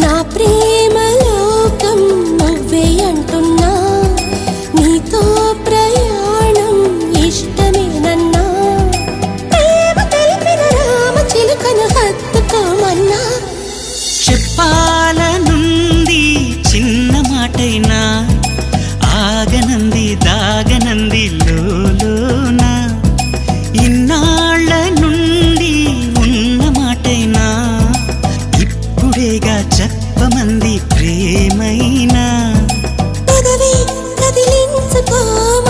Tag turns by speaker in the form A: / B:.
A: నా ప్రేమ లోకం నువ్వే అంటున్నా నీతో ప్రయాణం ఇష్టమేనన్నా ప్రేమ తెలిపిన రామ చిలుకను హత్తుకోమన్నా
B: చెప్పాలనుంది చిన్న మాటైనా ఆగనంది దాగనంది లోలోనా ఇన్నాళ్ళ నుండి ఉన్న మాటైనా ఇప్పుడేగా చెప్పమంది ప్రేమైనా
A: పెదవి కదిలించుకోమ